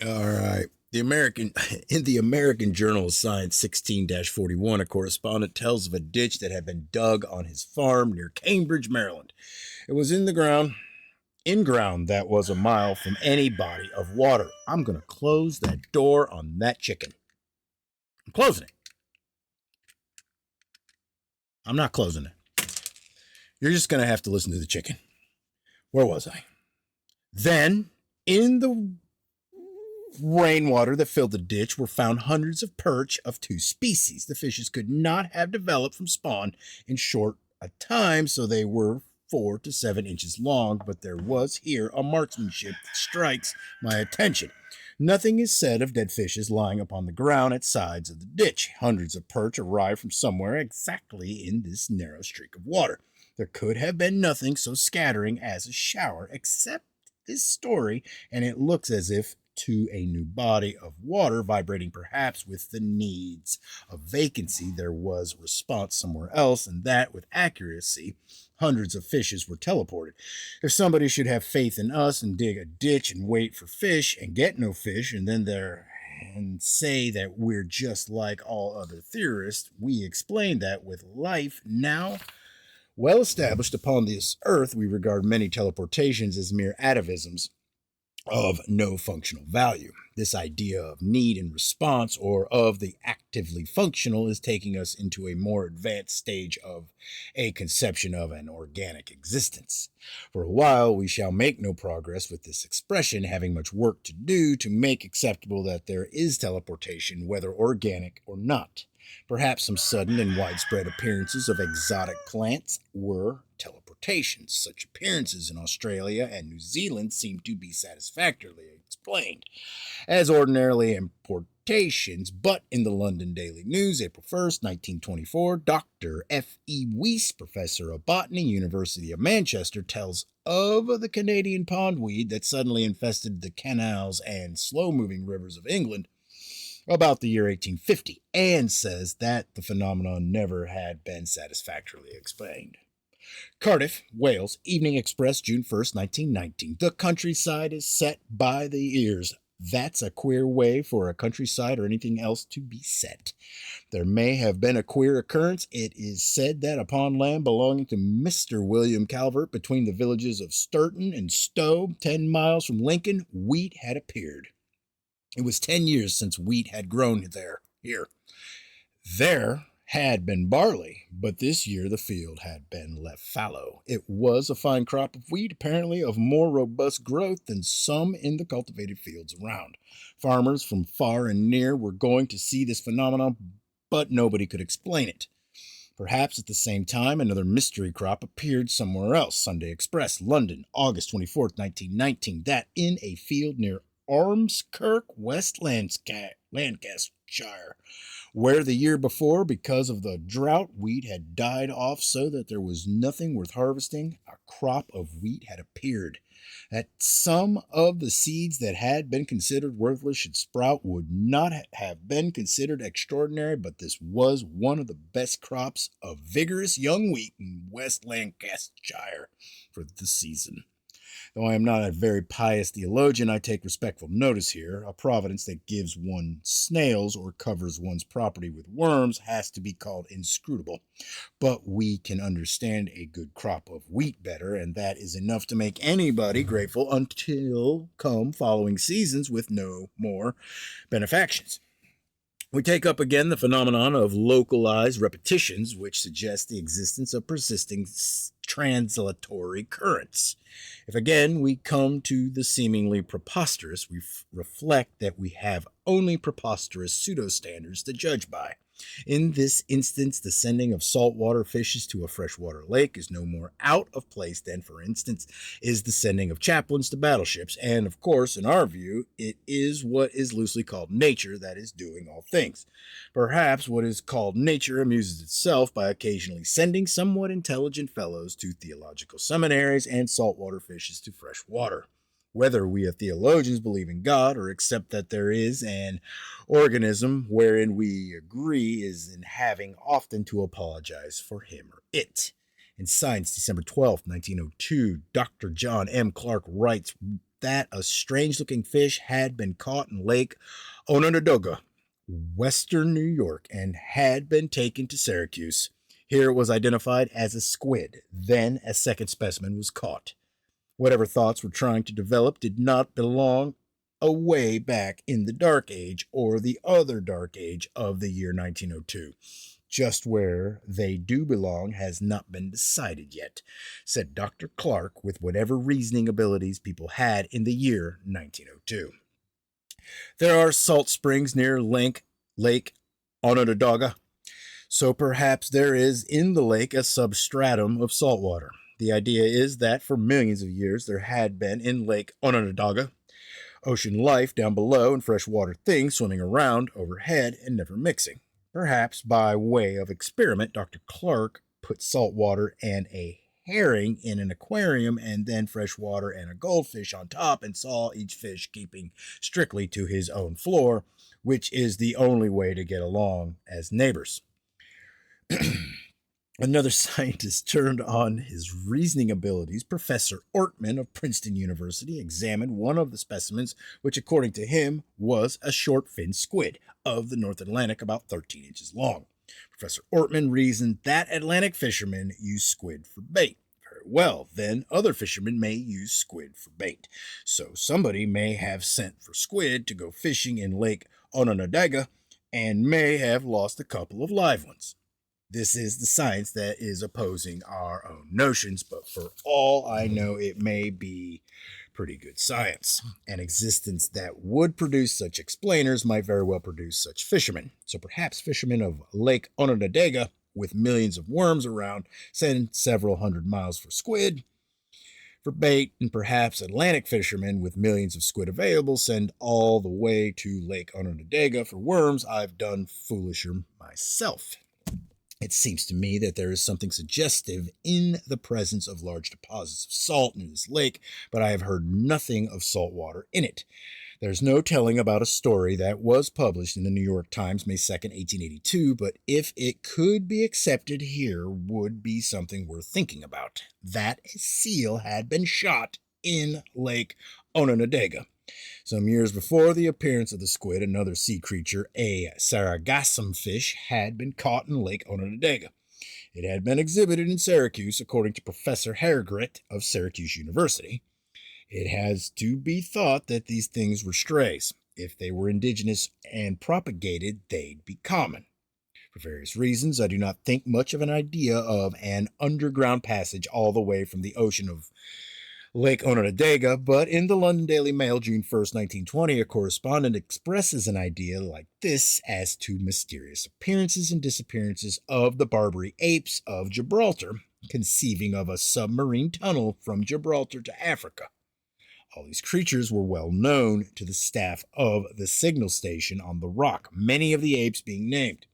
All right. In the American Journal of Science 16-41, a correspondent tells of a ditch that had been dug on his farm near Cambridge, Maryland. It was in ground that was a mile from any body of water. I'm going to close that door on that chicken. I'm closing it. I'm not closing it. You're just going to have to listen to the chicken. Where was I? Then, in the rainwater that filled the ditch were found hundreds of perch of two species. The fishes could not have developed from spawn in short a time, so they were 4 to 7 inches long, but there was here a marksmanship that strikes my attention. Nothing is said of dead fishes lying upon the ground at sides of the ditch. Hundreds of perch arrived from somewhere exactly in this narrow streak of water. There could have been nothing so scattering as a shower, except this story, and it looks as if to a new body of water, vibrating perhaps with the needs of vacancy. There was response somewhere else, and that with accuracy. Hundreds of fishes were teleported. If somebody should have faith in us and dig a ditch and wait for fish and get no fish, and then there and say that we're just like all other theorists, we explain that with life now well established upon this earth, we regard many teleportations as mere atavisms of no functional value. This idea of need and response, or of the actively functional, is taking us into a more advanced stage of a conception of an organic existence. For a while, we shall make no progress with this expression, having much work to do to make acceptable that there is teleportation, whether organic or not. Perhaps some sudden and widespread appearances of exotic plants were teleportations. Such appearances in Australia and New Zealand seem to be satisfactorily explained as ordinarily importations, but in the London Daily News, April 1st, 1924, Dr. F. E. Weiss, professor of botany, University of Manchester, tells of the Canadian pondweed that suddenly infested the canals and slow-moving rivers of England about the year 1850, and says that the phenomenon never had been satisfactorily explained. Cardiff, Wales, Evening Express, June 1st, 1919. The countryside is set by the ears. That's a queer way for a countryside or anything else to be set. There may have been a queer occurrence. It is said that upon land belonging to Mr. William Calvert, between the villages of Sturton and Stowe, 10 miles from Lincoln, wheat had appeared. It was 10 years since wheat had grown here. There had been barley, but this year the field had been left fallow. It was a fine crop of wheat, apparently of more robust growth than some in the cultivated fields around. Farmers from far and near were going to see this phenomenon, but nobody could explain it. Perhaps at the same time, another mystery crop appeared somewhere else. Sunday Express, London, August 24th, 1919, that in a field near Ormskirk, West Lancashire, where the year before, because of the drought, wheat had died off so that there was nothing worth harvesting, a crop of wheat had appeared. That some of the seeds that had been considered worthless should sprout would not have been considered extraordinary, but this was one of the best crops of vigorous young wheat in West Lancashire for the season. Though I am not a very pious theologian, I take respectful notice here. A providence that gives one snails or covers one's property with worms has to be called inscrutable. But we can understand a good crop of wheat better, and that is enough to make anybody grateful until come following seasons with no more benefactions. We take up again the phenomenon of localized repetitions, which suggest the existence of persisting translatory currents. If again we come to the seemingly preposterous, we reflect that we have only preposterous pseudo-standards to judge by. In this instance, the sending of saltwater fishes to a freshwater lake is no more out of place than, for instance, is the sending of chaplains to battleships, and of course, in our view, it is what is loosely called nature that is doing all things. Perhaps what is called nature amuses itself by occasionally sending somewhat intelligent fellows to theological seminaries and saltwater fishes to fresh water. Whether we as theologians believe in God or accept that there is an organism wherein we agree is in having often to apologize for him or it. In Science, December 12, 1902, Dr. John M. Clark writes that a strange-looking fish had been caught in Lake Onondaga, western New York, and had been taken to Syracuse. Here it was identified as a squid. Then a second specimen was caught. Whatever thoughts were trying to develop did not belong away back in the Dark Age or the other Dark Age of the year 1902. Just where they do belong has not been decided yet, said Dr. Clark with whatever reasoning abilities people had in the year 1902. There are salt springs near Lake Onondaga, so perhaps there is in the lake a substratum of salt water. The idea is that for millions of years there had been in Lake Onondaga ocean life down below and freshwater things swimming around overhead and never mixing. Perhaps by way of experiment, Dr. Clark put salt water and a herring in an aquarium and then fresh water and a goldfish on top and saw each fish keeping strictly to his own floor, which is the only way to get along as neighbors. Another scientist turned on his reasoning abilities. Professor Ortman of Princeton University examined one of the specimens, which according to him was a short-finned squid of the North Atlantic about 13 inches long. Professor Ortman reasoned that Atlantic fishermen use squid for bait. Very well, then other fishermen may use squid for bait. So somebody may have sent for squid to go fishing in Lake Onondaga and may have lost a couple of live ones. This is the science that is opposing our own notions, but for all I know, it may be pretty good science. An existence that would produce such explainers might very well produce such fishermen. So perhaps fishermen of Lake Onondaga, with millions of worms around, send several hundred miles for squid for bait, and perhaps Atlantic fishermen with millions of squid available send all the way to Lake Onondaga for worms. I've done foolisher myself. It seems to me that there is something suggestive in the presence of large deposits of salt in this lake, but I have heard nothing of salt water in it. There's no telling about a story that was published in the New York Times May 2nd, 1882, but if it could be accepted here, would be something worth thinking about. That a seal had been shot in Lake Onondaga. Some years before the appearance of the squid, another sea creature, a sargassum fish, had been caught in Lake Onondaga. It had been exhibited in Syracuse, according to Professor Hergret of Syracuse University. It has to be thought that these things were strays. If they were indigenous and propagated, they'd be common. For various reasons, I do not think much of an idea of an underground passage all the way from the ocean of Lake Onondaga, but in the London Daily Mail, June 1st, 1920, a correspondent expresses an idea like this as to mysterious appearances and disappearances of the Barbary apes of Gibraltar, conceiving of a submarine tunnel from Gibraltar to Africa. All these creatures were well known to the staff of the signal station on the Rock, many of the apes being named.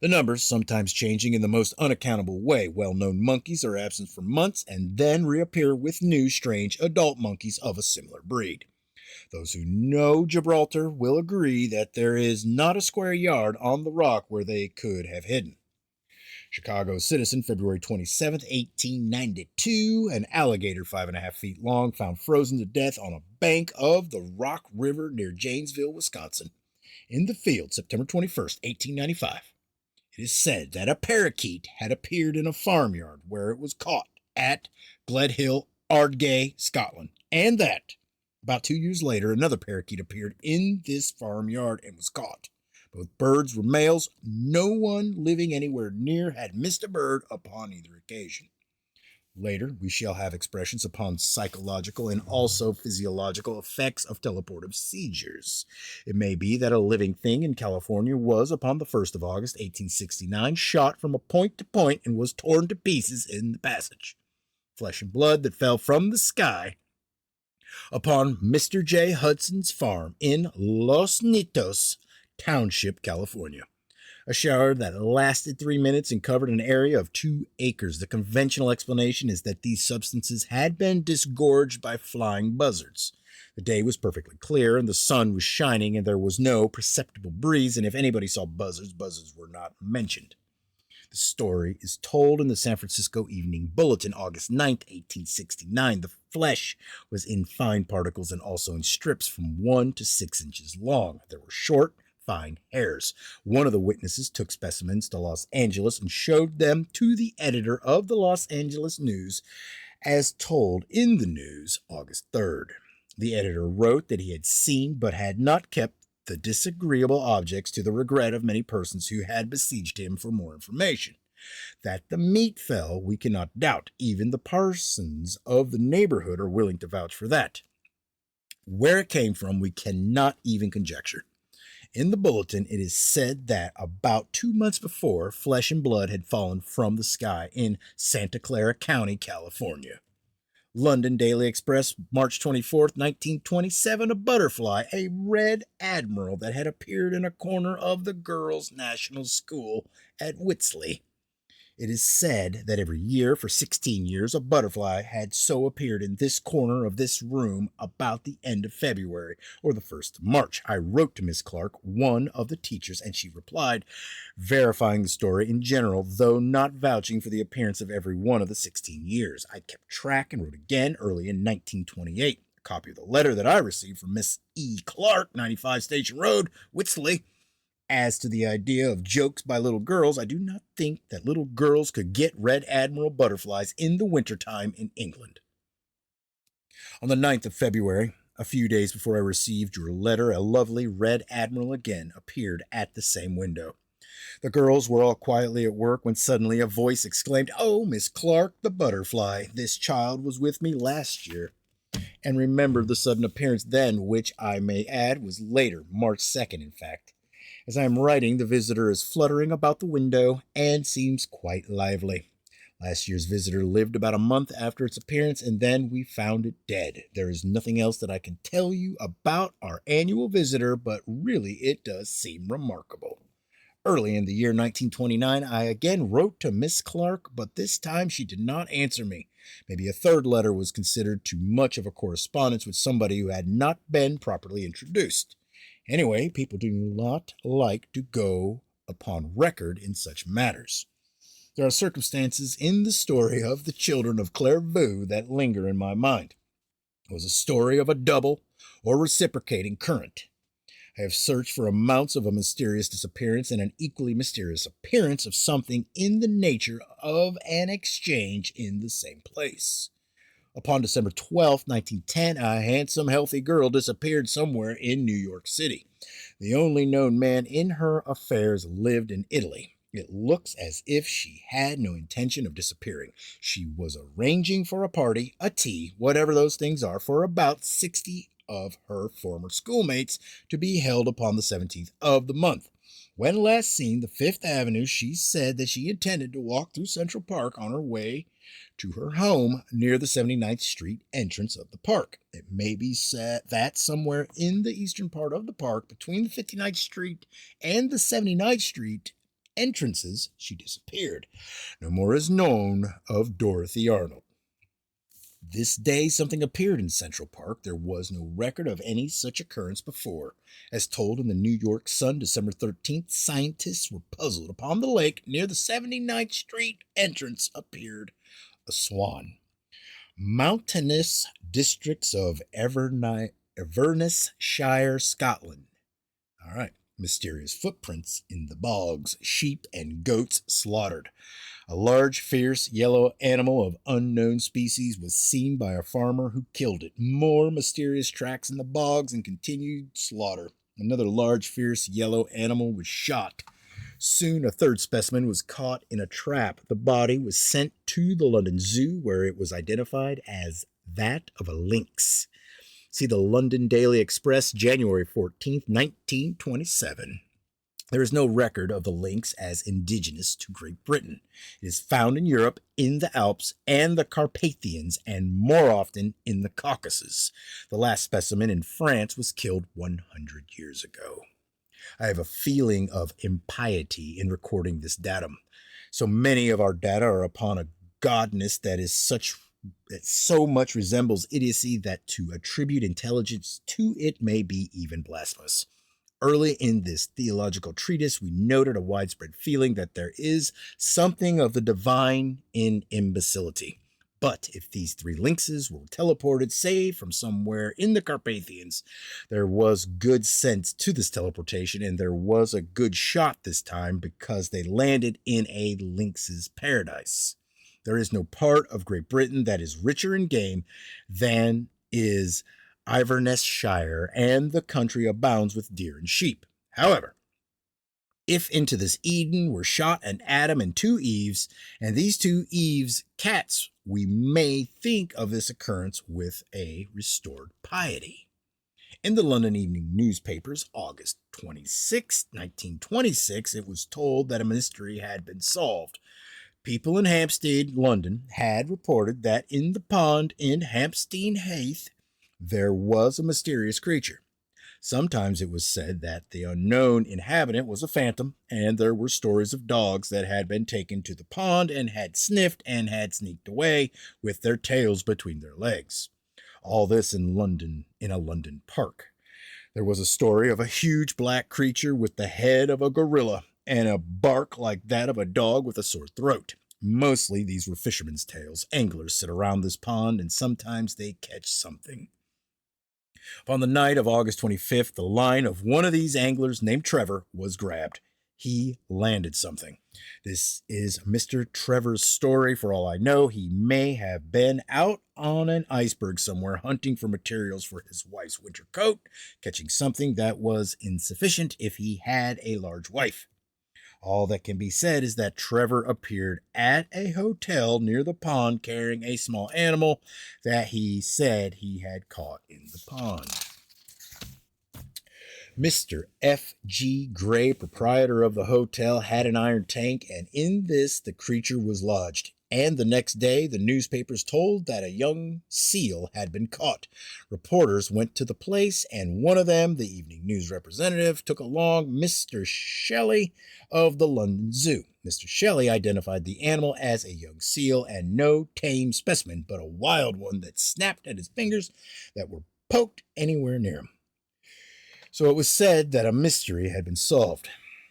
The numbers sometimes changing in the most unaccountable way. Well-known monkeys are absent for months and then reappear with new, strange adult monkeys of a similar breed. Those who know Gibraltar will agree that there is not a square yard on the Rock where they could have hidden. Chicago Citizen, February 27, 1892, an alligator 5.5 feet long found frozen to death on a bank of the Rock River near Janesville, Wisconsin. In the field, September 21st, 1895. It is said that a parakeet had appeared in a farmyard where it was caught at Gledhill, Ardgay, Scotland, and that about 2 years later, another parakeet appeared in this farmyard and was caught. Both birds were males. No one living anywhere near had missed a bird upon either occasion. Later, we shall have expressions upon psychological and also physiological effects of teleportive seizures. It may be that a living thing in California was, upon the 1st of August, 1869, shot from a point to point and was torn to pieces in the passage. Flesh and blood that fell from the sky upon Mr. J. Hudson's farm in Los Nitos Township, California. A shower that lasted 3 minutes and covered an area of 2 acres. The conventional explanation is that these substances had been disgorged by flying buzzards. The day was perfectly clear and the sun was shining and there was no perceptible breeze, and if anybody saw buzzards, buzzards were not mentioned. The story is told in the San Francisco Evening Bulletin, August 9th, 1869. The flesh was in fine particles and also in strips from 1 to 6 inches long. There were short, fine hairs. One of the witnesses took specimens to Los Angeles and showed them to the editor of the Los Angeles News, as told in the news August 3rd. The editor wrote that he had seen but had not kept the disagreeable objects, to the regret of many persons who had besieged him for more information. That the meat fell, we cannot doubt. Even the parsons of the neighborhood are willing to vouch for that. Where it came from, we cannot even conjecture. In the bulletin, it is said that about 2 months before, flesh and blood had fallen from the sky in Santa Clara County, California. London Daily Express, March 24th, 1927, a butterfly, a red admiral that had appeared in a corner of the Girls' National School at Whitsley. It is said that every year for 16 years a butterfly had so appeared in this corner of this room about the end of February or the 1st of March. I wrote to Miss Clark, one of the teachers, and she replied, verifying the story in general, though not vouching for the appearance of every one of the 16 years. I kept track and wrote again early in 1928. A copy of the letter that I received from Miss E. Clark, 95 Station Road, Whitsley. As to the idea of jokes by little girls, I do not think that little girls could get red admiral butterflies in the wintertime in England. On the 9th of February, a few days before I received your letter, a lovely red admiral again appeared at the same window. The girls were all quietly at work when suddenly a voice exclaimed, "Oh, Miss Clark, the butterfly! This child was with me last year." And remembered the sudden appearance then, which I may add was later, March 2nd, in fact. As I am writing, the visitor is fluttering about the window and seems quite lively. Last year's visitor lived about a month after its appearance, and then we found it dead. There is nothing else that I can tell you about our annual visitor, but really it does seem remarkable. Early in the year 1929, I again wrote to Miss Clark, but this time she did not answer me. Maybe a third letter was considered too much of a correspondence with somebody who had not been properly introduced. Anyway, people do not like to go upon record in such matters. There are circumstances in the story of the children of Clairvaux that linger in my mind. It was a story of a double or reciprocating current. I have searched for amounts of a mysterious disappearance and an equally mysterious appearance of something in the nature of an exchange in the same place. Upon December 12, 1910, a handsome, healthy girl disappeared somewhere in New York City. The only known man in her affairs lived in Italy. It looks as if she had no intention of disappearing. She was arranging for a party, a tea, whatever those things are, for about 60 of her former schoolmates to be held upon the 17th of the month. When last seen the 5th Avenue, she said that she intended to walk through Central Park on her way to her home near the 79th Street entrance of the park. It may be said that somewhere in the eastern part of the park, between the 59th Street and the 79th Street entrances, she disappeared. No more is known of Dorothy Arnold. This day something appeared in Central Park. There was no record of any such occurrence before. As told in the New York Sun, December 13th, scientists were puzzled. Upon the lake near the 79th Street entrance appeared a swan. Mountainous districts of Inverness-shire, Scotland. All right. Mysterious footprints in the bogs, sheep and goats slaughtered. A large, fierce, yellow animal of unknown species was seen by a farmer who killed it. More mysterious tracks in the bogs and continued slaughter. Another large, fierce, yellow animal was shot. Soon a third specimen was caught in a trap. The body was sent to the London Zoo, where it was identified as that of a lynx. See the London Daily Express, January 14th, 1927. There is no record of the lynx as indigenous to Great Britain. It is found in Europe, in the Alps, and the Carpathians, and more often in the Caucasus. The last specimen in France was killed 100 years ago. I have a feeling of impiety in recording this datum. So many of our data are upon a godness that so much resembles idiocy that to attribute intelligence to it may be even blasphemous. Early in this theological treatise, we noted a widespread feeling that there is something of the divine in imbecility. But if these three lynxes were teleported, say, from somewhere in the Carpathians, there was good sense to this teleportation, and there was a good shot this time because they landed in a lynx's paradise. There is no part of Great Britain that is richer in game than is Inverness-shire, and the country abounds with deer and sheep. However, if into this Eden were shot an Adam and two Eves, and these two Eves cats, we may think of this occurrence with a restored piety. In the London Evening Newspapers, August 26, 1926, it was told that a mystery had been solved. People in Hampstead, London, had reported that in the pond in Hampstead Heath there was a mysterious creature. Sometimes it was said that the unknown inhabitant was a phantom, and there were stories of dogs that had been taken to the pond and had sniffed and had sneaked away with their tails between their legs. All this in London, in a London park. There was a story of a huge black creature with the head of a gorilla and a bark like that of a dog with a sore throat. Mostly these were fishermen's tales. Anglers sit around this pond, and sometimes they catch something. On the night of August 25th, the line of one of these anglers named Trevor was grabbed. He landed something. This is Mr. Trevor's story. For all I know, he may have been out on an iceberg somewhere hunting for materials for his wife's winter coat, catching something that was insufficient if he had a large wife. All that can be said is that Trevor appeared at a hotel near the pond carrying a small animal that he said he had caught in the pond. Mr. F.G. Gray, proprietor of the hotel, had an iron tank, and in this the creature was lodged. And the next day, the newspapers told that a young seal had been caught. Reporters went to the place, and one of them, the Evening News representative, took along Mr. Shelley of the London Zoo. Mr. Shelley identified the animal as a young seal and no tame specimen, but a wild one that snapped at his fingers that were poked anywhere near him. So it was said that a mystery had been solved,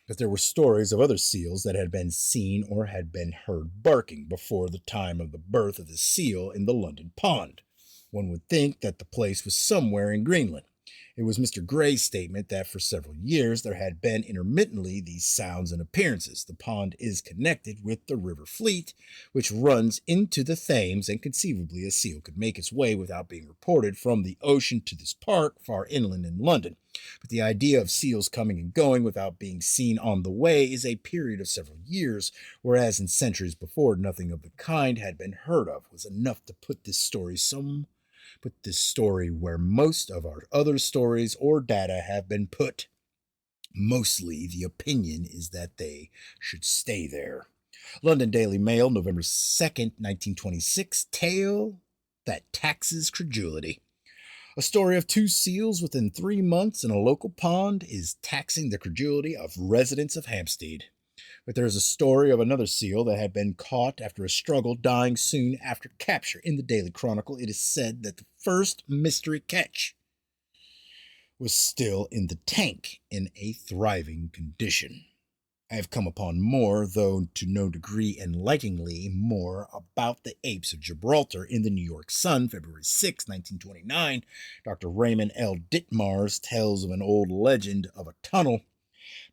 that there were stories of other seals that had been seen or had been heard barking before the time of the birth of the seal in the London pond. One would think that the place was somewhere in Greenland. It was Mr. Gray's statement that for several years there had been intermittently these sounds and appearances. The pond is connected with the River Fleet, which runs into the Thames, and conceivably a seal could make its way without being reported from the ocean to this park far inland in London. But the idea of seals coming and going without being seen on the way is a period of several years, whereas in centuries before nothing of the kind had been heard of, was enough to put this story where most of our other stories or data have been put. Mostly the opinion is that they should stay there. London Daily Mail, November 2nd, 1926, tale that taxes credulity. A story of two seals within 3 months in a local pond is taxing the credulity of residents of Hampstead. But there is a story of another seal that had been caught after a struggle, dying soon after capture. In the Daily Chronicle, it is said that the first mystery catch was still in the tank in a thriving condition. I have come upon more, though to no degree enlighteningly more, about the apes of Gibraltar in the New York Sun, February 6, 1929. Dr. Raymond L. Ditmars tells of an old legend of a tunnel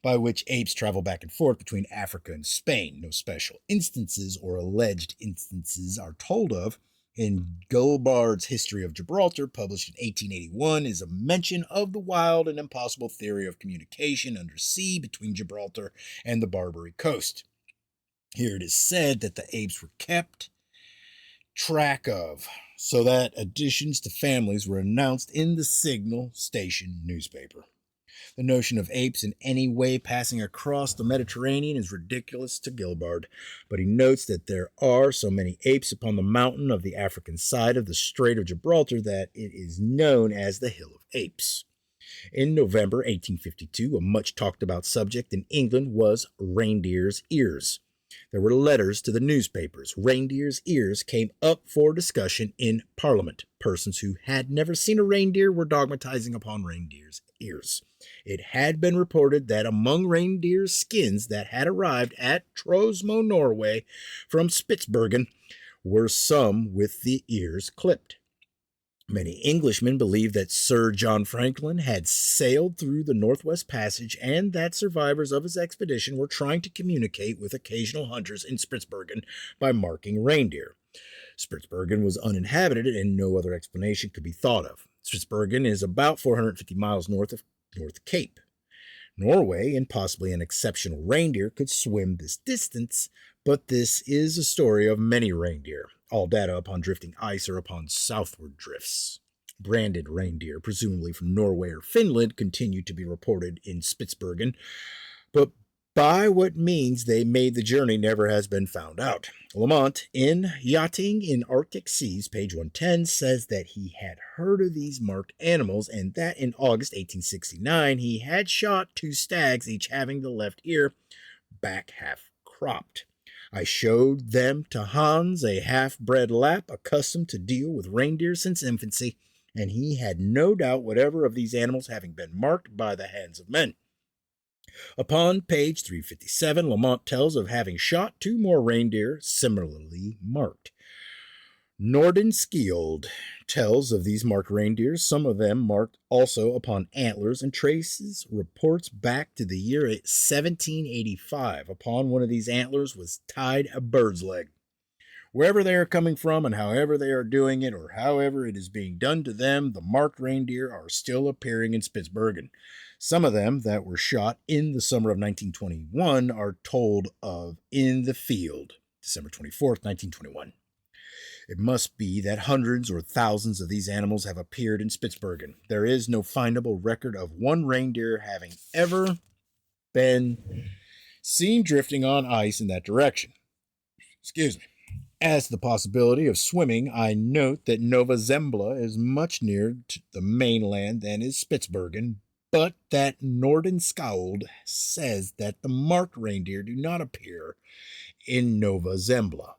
by which apes travel back and forth between Africa and Spain. No special instances or alleged instances are told of. In Gulbard's History of Gibraltar, published in 1881, is a mention of the wild and impossible theory of communication under sea between Gibraltar and the Barbary coast. Here it is said that the apes were kept track of, so that additions to families were announced in the Signal Station newspaper. The notion of apes in any way passing across the Mediterranean is ridiculous to Gilbard, but he notes that there are so many apes upon the mountain of the African side of the Strait of Gibraltar that it is known as the Hill of Apes. In November 1852, a much talked about subject in England was reindeer's ears. There were letters to the newspapers. Reindeer's ears came up for discussion in Parliament. Persons who had never seen a reindeer were dogmatizing upon reindeer's ears. It had been reported that among reindeer's skins that had arrived at Trosmo, Norway, from Spitsbergen, were some with the ears clipped. Many Englishmen believed that Sir John Franklin had sailed through the Northwest Passage and that survivors of his expedition were trying to communicate with occasional hunters in Spitsbergen by marking reindeer. Spitsbergen was uninhabited and no other explanation could be thought of. Spitsbergen is about 450 miles north of North Cape. Norway, and possibly an exceptional reindeer, could swim this distance, but this is a story of many reindeer. All data upon drifting ice or upon southward drifts. Branded reindeer, presumably from Norway or Finland, continue to be reported in Spitsbergen, but by what means they made the journey never has been found out. Lamont, in Yachting in Arctic Seas, page 110, says that he had heard of these marked animals and that in August 1869 he had shot 2 stags, each having the left ear back half cropped. I showed them to Hans, a half-bred Lapp, accustomed to deal with reindeer since infancy, and he had no doubt whatever of these animals having been marked by the hands of men. Upon page 357, Lamont tells of having shot 2 more reindeer similarly marked. Nordenskiold tells of these marked reindeer, some of them marked also upon antlers, and traces reports back to the year 1785. Upon one of these antlers was tied a bird's leg. Wherever they are coming from and however they are doing it or however it is being done to them, the marked reindeer are still appearing in Spitsbergen. Some of them that were shot in the summer of 1921 are told of in the field, December 24th, 1921. It must be that hundreds or thousands of these animals have appeared in Spitsbergen. There is no findable record of one reindeer having ever been seen drifting on ice in that direction. Excuse me. As to the possibility of swimming, I note that Nova Zembla is much nearer to the mainland than is Spitsbergen, but that Nordenskiold says that the marked reindeer do not appear in Nova Zembla.